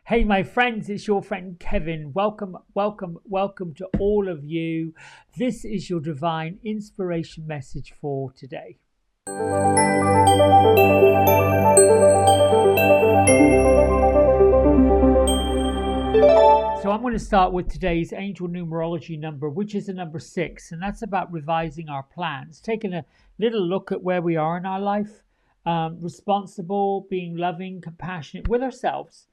Hey, my friends, it's your friend Kevin. Welcome, welcome, welcome to all of you. This is your divine inspiration message for today. So I'm going to start with today's angel numerology number, which is the number 6, and that's about revising our plans, taking a little look at where we are in our life, responsible, being loving, compassionate with ourselves,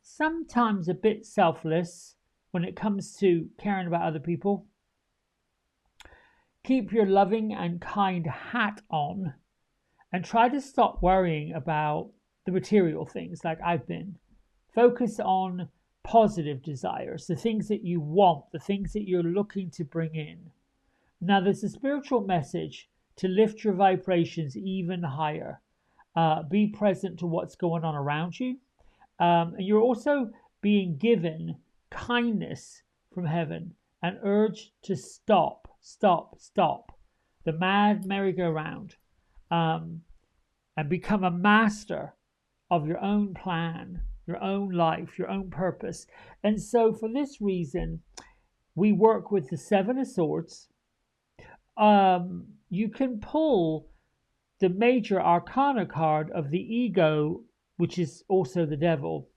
sometimes a bit selfless when it comes to caring about other people. Keep your loving and kind hat on and try to stop worrying about the material things like I've been. Focus on positive desires, the things that you want, the things that you're looking to bring in. Now, there's a spiritual message to lift your vibrations even higher. Be present to what's going on around you. And you're also being given kindness from heaven, an urge to stop the mad merry-go-round, and become a master of your own plan, your own life, your own purpose. And so for this reason, we work with the 7 of Swords. You can pull the major arcana card of the ego, which is also the devil,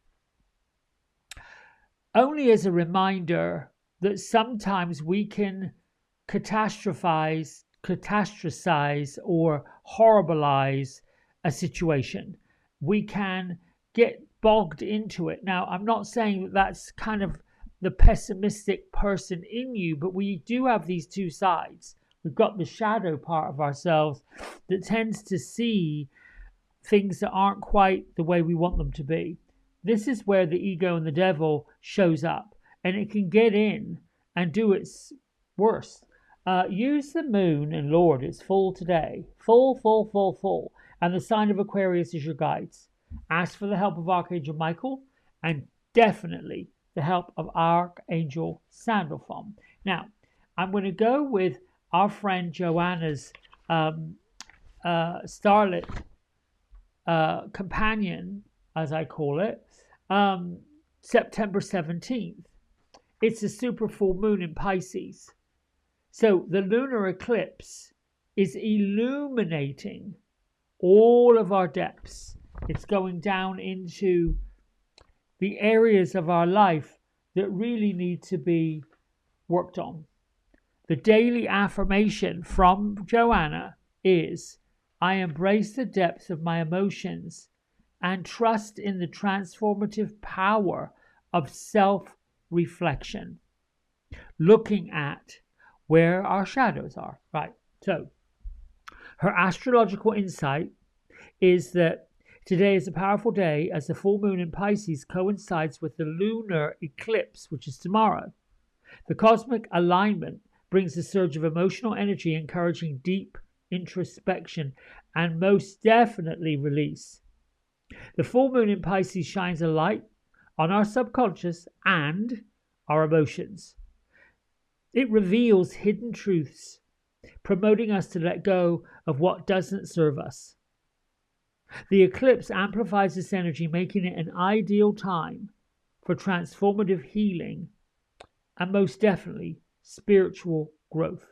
only as a reminder that sometimes we can catastrophize or horribilize a situation. We can get bogged into it. Now, I'm not saying that that's kind of the pessimistic person in you, but we do have these two sides. We've got the shadow part of ourselves that tends to see things that aren't quite the way we want them to be. This is where the ego and the devil shows up, and it can get in and do its worst. Use the moon, and Lord, it's full today. Full. And the sign of Aquarius is your guides. Ask for the help of Archangel Michael and definitely the help of Archangel Sandalphon. Now, I'm going to go with our friend Joanna's starlit companion, as I call it, September 17th. It's a super full moon in Pisces. So the lunar eclipse is illuminating all of our depths. It's going down into the areas of our life that really need to be worked on. The daily affirmation from Joanna is, I embrace the depths of my emotions and trust in the transformative power of self-reflection, looking at where our shadows are. Right. So her astrological insight is that today is a powerful day as the full moon in Pisces coincides with the lunar eclipse, which is tomorrow. The cosmic alignment brings a surge of emotional energy, encouraging deep introspection and most definitely release. The full moon in Pisces shines a light on our subconscious and our emotions. It reveals hidden truths, promoting us to let go of what doesn't serve us. The eclipse amplifies this energy, making it an ideal time for transformative healing and most definitely spiritual growth.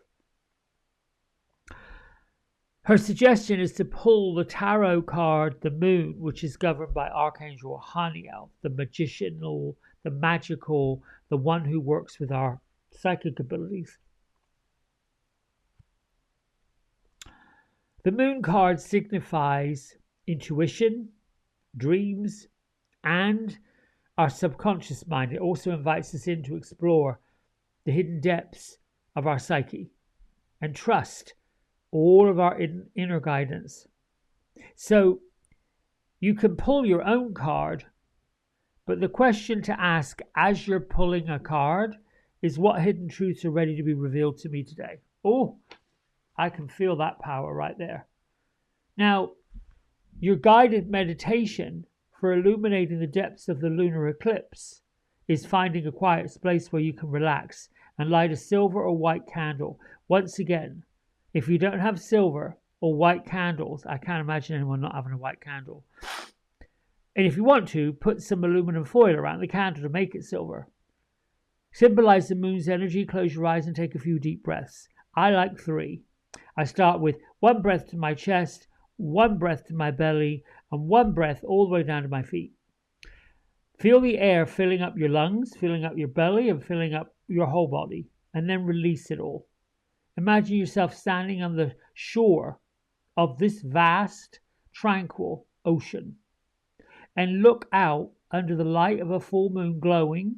Her suggestion is to pull the tarot card, the moon, which is governed by Archangel Haniel, the magician, the magical, the one who works with our psychic abilities. The moon card signifies intuition, dreams, and our subconscious mind. It also invites us in to explore the hidden depths of our psyche and trust all of our inner guidance. So you can pull your own card, but the question to ask as you're pulling a card is, what hidden truths are ready to be revealed to me today? Oh, I can feel that power right there. Now, your guided meditation for illuminating the depths of the lunar eclipse is finding a quiet space where you can relax and light a silver or white candle. Once again, if you don't have silver or white candles, I can't imagine anyone not having a white candle. And if you want to, put some aluminum foil around the candle to make it silver. Symbolize the moon's energy. Close your eyes and take a few deep breaths. I like 3. I start with 1 breath to my chest, 1 breath to my belly, and 1 breath all the way down to my feet. Feel the air filling up your lungs, filling up your belly, and filling up your whole body, and then release it all. Imagine yourself standing on the shore of this vast, tranquil ocean, and look out under the light of a full moon glowing.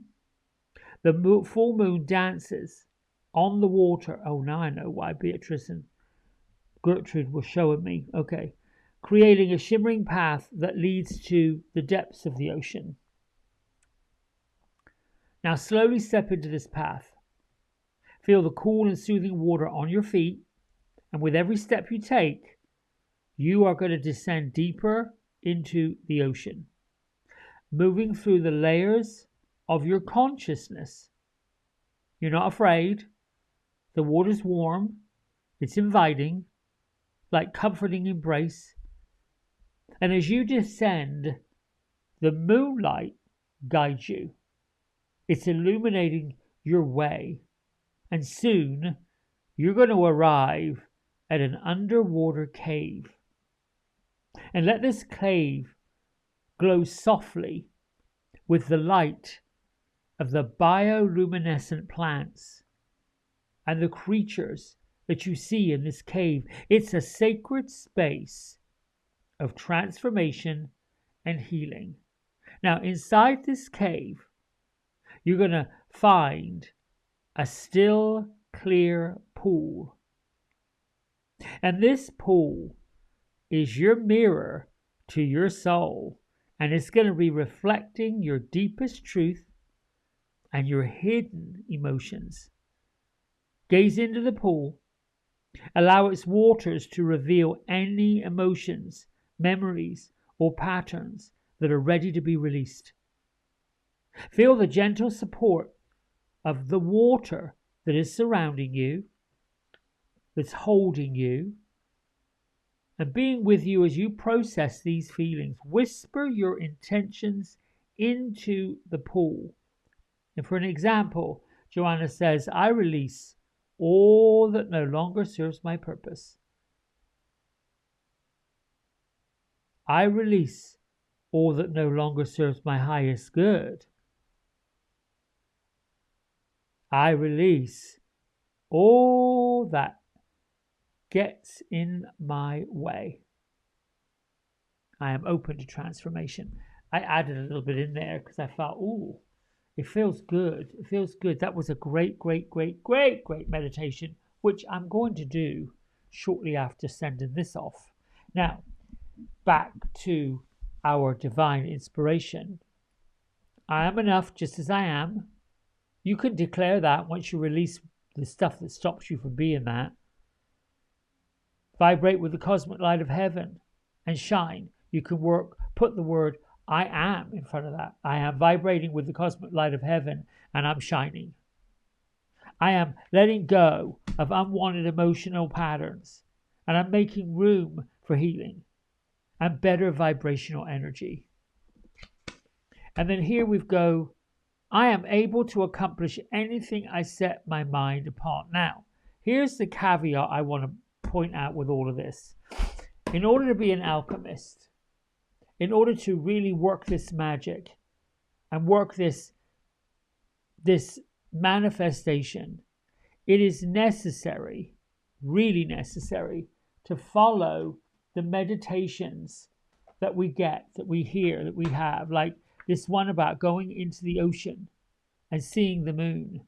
The full moon dances on the water. Oh, now I know why Beatrice and Gertrude were showing me. Okay. Creating a shimmering path that leads to the depths of the ocean. Now slowly step into this path. Feel the cool and soothing water on your feet, and with every step you take, you are going to descend deeper into the ocean, moving through the layers of your consciousness. You're not afraid. The water's warm. It's inviting, like comforting embrace. And as you descend, the moonlight guides you. It's illuminating your way. And soon, you're going to arrive at an underwater cave. And let this cave glow softly with the light of the bioluminescent plants and the creatures that you see in this cave. It's a sacred space of transformation and healing. Now, inside this cave, you're going to find a still, clear pool. And this pool is your mirror to your soul, and it's going to be reflecting your deepest truth and your hidden emotions. Gaze into the pool. Allow its waters to reveal any emotions, memories, or patterns that are ready to be released. Feel the gentle support of the water that is surrounding you, that's holding you, and being with you as you process these feelings. Whisper your intentions into the pool. And for an example, Joanna says, I release all that no longer serves my purpose. I release all that no longer serves my highest good. I release all that gets in my way. I am open to transformation. I added a little bit in there because I felt, ooh, it feels good. It feels good. That was a great meditation, which I'm going to do shortly after sending this off. Now, back to our divine inspiration. I am enough just as I am. You can declare that once you release the stuff that stops you from being that. Vibrate with the cosmic light of heaven and shine. You can put the word I am in front of that. I am vibrating with the cosmic light of heaven and I'm shining. I am letting go of unwanted emotional patterns and I'm making room for healing and better vibrational energy. And then here we go. I am able to accomplish anything I set my mind upon. Now, here's the caveat I want to point out with all of this. In order to be an alchemist, in order to really work this magic and work this manifestation, it is necessary, really necessary, to follow the meditations that we get, that we hear, that we have, like this one about going into the ocean and seeing the moon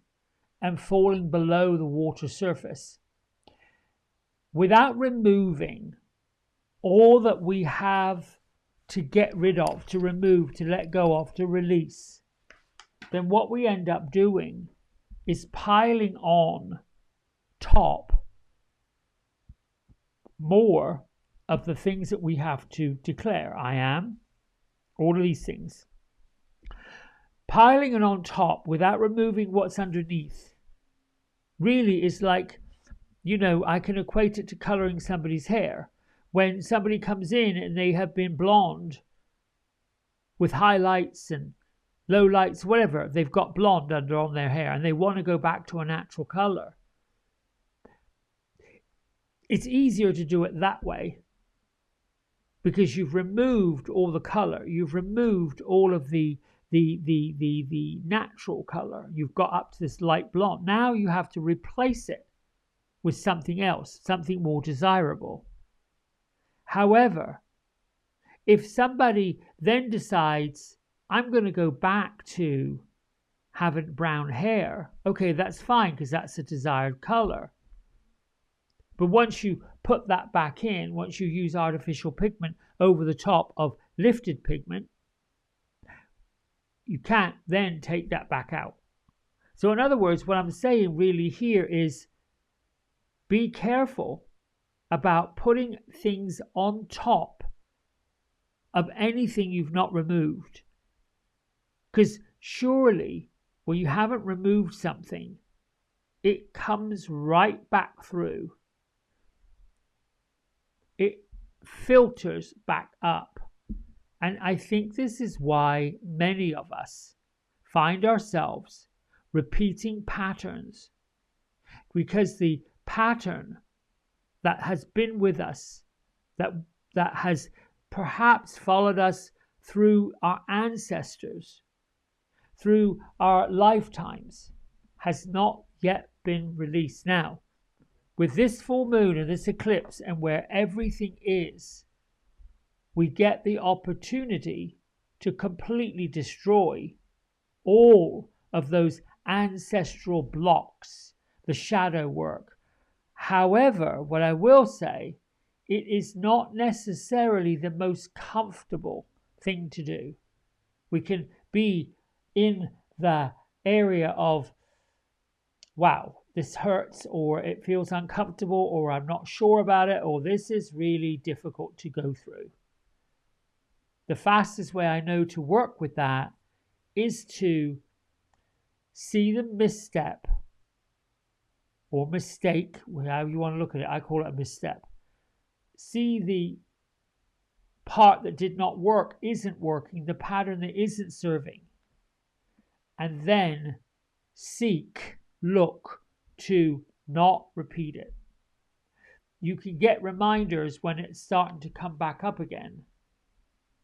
and falling below the water surface. Without removing all that we have to get rid of, to remove, to let go of, to release, then what we end up doing is piling on top more of the things that we have to declare. I am, all of these things. Piling it on top without removing what's underneath really is like, I can equate it to coloring somebody's hair. When somebody comes in and they have been blonde with highlights and low lights, whatever. They've got blonde under on their hair and they want to go back to a natural color. It's easier to do it that way because you've removed all the color. You've removed all of the natural color. You've got up to this light blonde. Now you have to replace it with something else, something more desirable. However, if somebody then decides, I'm going to go back to having brown hair, okay, that's fine because that's a desired color. But once you put that back in, once you use artificial pigment over the top of lifted pigment, you can't then take that back out. So in other words, what I'm saying really here is be careful about putting things on top of anything you've not removed. Because surely when you haven't removed something, it comes right back through. It filters back up. And I think this is why many of us find ourselves repeating patterns, because the pattern that has been with us, that has perhaps followed us through our ancestors, through our lifetimes, has not yet been released. Now, with this full moon and this eclipse and where everything is, we get the opportunity to completely destroy all of those ancestral blocks, the shadow work. However, what I will say, it is not necessarily the most comfortable thing to do. We can be in the area of, wow, this hurts, or it feels uncomfortable, or I'm not sure about it, or this is really difficult to go through. The fastest way I know to work with that is to see the misstep or mistake, however you want to look at it. I call it a misstep. See the part that did not work, isn't working, the pattern that isn't serving, and then look to not repeat it. You can get reminders when it's starting to come back up again.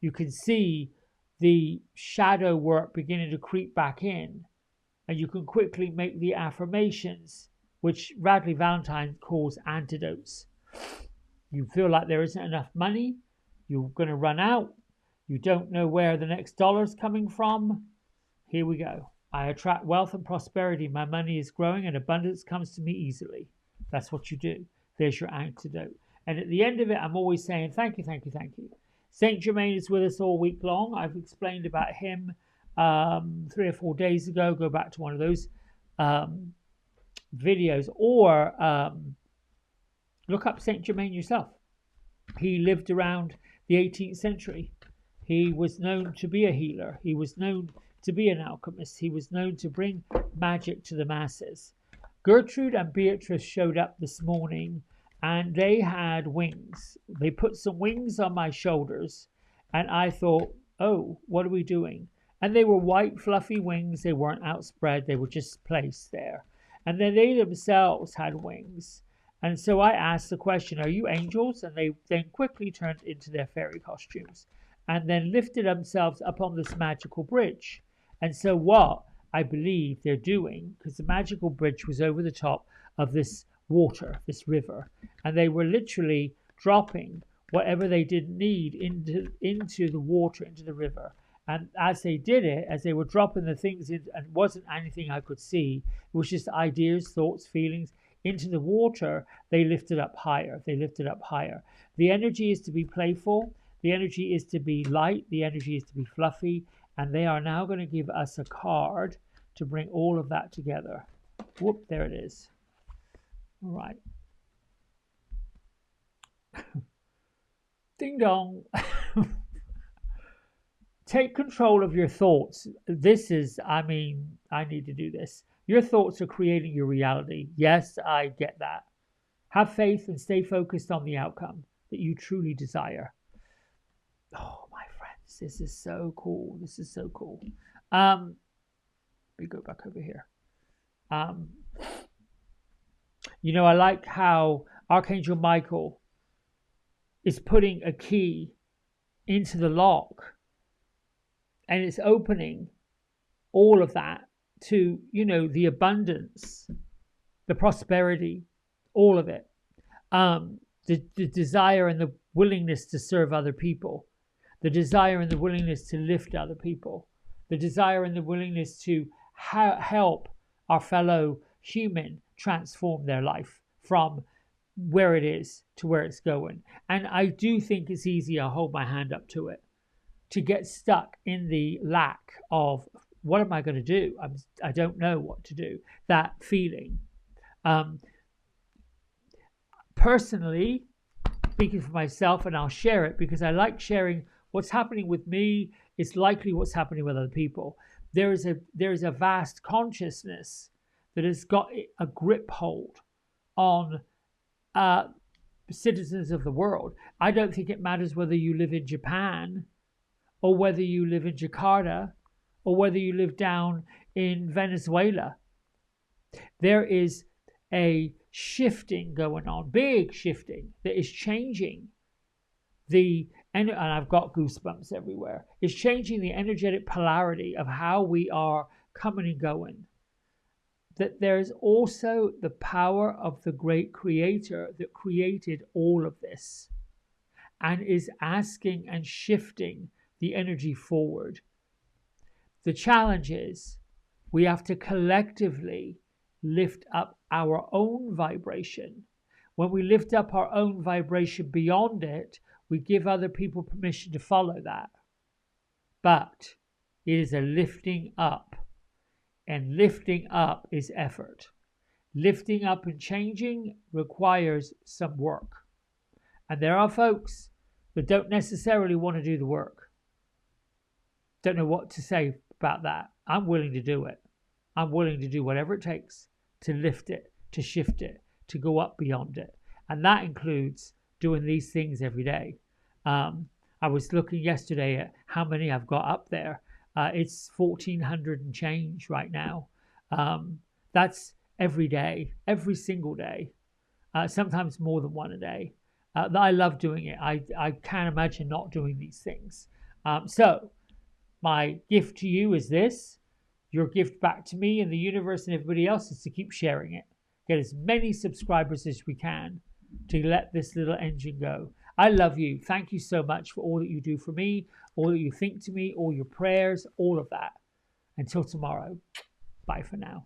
You can see the shadow work beginning to creep back in, and you can quickly make the affirmations, which Radleigh Valentine calls antidotes. You feel like there isn't enough money, you're going to run out, you don't know where the next dollar's coming from. Here we go. I attract wealth and prosperity. My money is growing and abundance comes to me easily. That's what you do. There's your antidote. And at the end of it, I'm always saying, thank you, thank you, thank you. Saint Germain is with us all week long. I've explained about him 3 or 4 days ago. Go back to one of those videos, or look up Saint Germain yourself. He lived around the 18th century. He was known to be a healer. He was known to be an alchemist. He was known to bring magic to the masses. Gertrude and Beatrice showed up this morning, and they had wings. They put some wings on my shoulders, and I thought, oh, what are we doing? And they were white, fluffy wings. They weren't outspread. They were just placed there. And then they themselves had wings. And so I asked the question, are you angels? And they then quickly turned into their fairy costumes and then lifted themselves up on this magical bridge. And so what I believe they're doing, because the magical bridge was over the top of this water, this river, and they were literally dropping whatever they didn't need into the water, into the river. And as they did it, as they were dropping the things in, and it wasn't anything I could see, it was just ideas, thoughts, feelings into the water, they lifted up higher. They lifted up higher. The energy is to be playful. The energy is to be light. The energy is to be fluffy. And they are now going to give us a card to bring all of that together. Whoop, there it is. All right. Ding dong. Take control of your thoughts. This is, I need to do this. Your thoughts are creating your reality. Yes, I get that. Have faith and stay focused on the outcome that you truly desire. Oh, my friends. This is so cool. This is so cool. Let me go back over here. You know, I like how Archangel Michael is putting a key into the lock, and it's opening all of that to, you know, the abundance, the prosperity, all of it. The desire and the willingness to serve other people, the desire and the willingness to lift other people, the desire and the willingness to help our fellow human transform their life from where it is to where it's going. And I do think it's easy, I'll hold my hand up to it, to get stuck in the lack of what am I going to do? I don't know what to do. That feeling. Personally, speaking for myself, and I'll share it because I like sharing what's happening with me. It's likely what's happening with other people. There is a vast consciousness that has got a grip hold on citizens of the world. I don't think it matters whether you live in Japan or whether you live in Jakarta or whether you live down in Venezuela. There is a shifting going on, big shifting that is changing and I've got goosebumps everywhere. It's changing the energetic polarity of how we are coming and going. That there is also the power of the great creator that created all of this and is asking and shifting the energy forward. The challenge is we have to collectively lift up our own vibration. When we lift up our own vibration beyond it, we give other people permission to follow that. But it is a lifting up. And lifting up is effort. Lifting up and changing requires some work. And there are folks that don't necessarily want to do the work. Don't know what to say about that. I'm willing to do it. I'm willing to do whatever it takes to lift it, to shift it, to go up beyond it. And that includes doing these things every day. I was looking yesterday at how many I've got up there. It's 1,400 and change right now. That's every day, every single day, sometimes more than one a day. I love doing it. I can't imagine not doing these things. So my gift to you is this. Your gift back to me and the universe and everybody else is to keep sharing it. Get as many subscribers as we can to let this little engine go. I love you. Thank you so much for all that you do for me, all that you think to me, all your prayers, all of that. Until tomorrow, bye for now.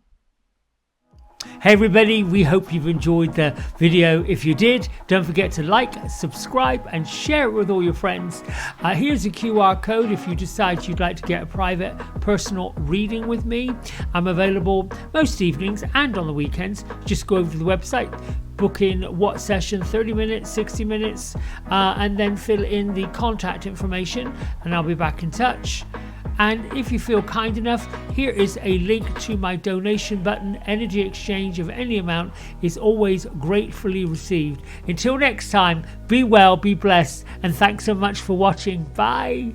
Hey everybody, we hope you've enjoyed the video. If you did, don't forget to like, subscribe and share it with all your friends. Here's a QR code if you decide you'd like to get a private personal reading with me. I'm available most evenings and on the weekends. Just go over to the website, book in what session, 30 minutes, 60 minutes, and then fill in the contact information and I'll be back in touch. And if you feel kind enough, here is a link to my donation button. Energy exchange of any amount is always gratefully received. Until next time, be well, be blessed, and thanks so much for watching. Bye.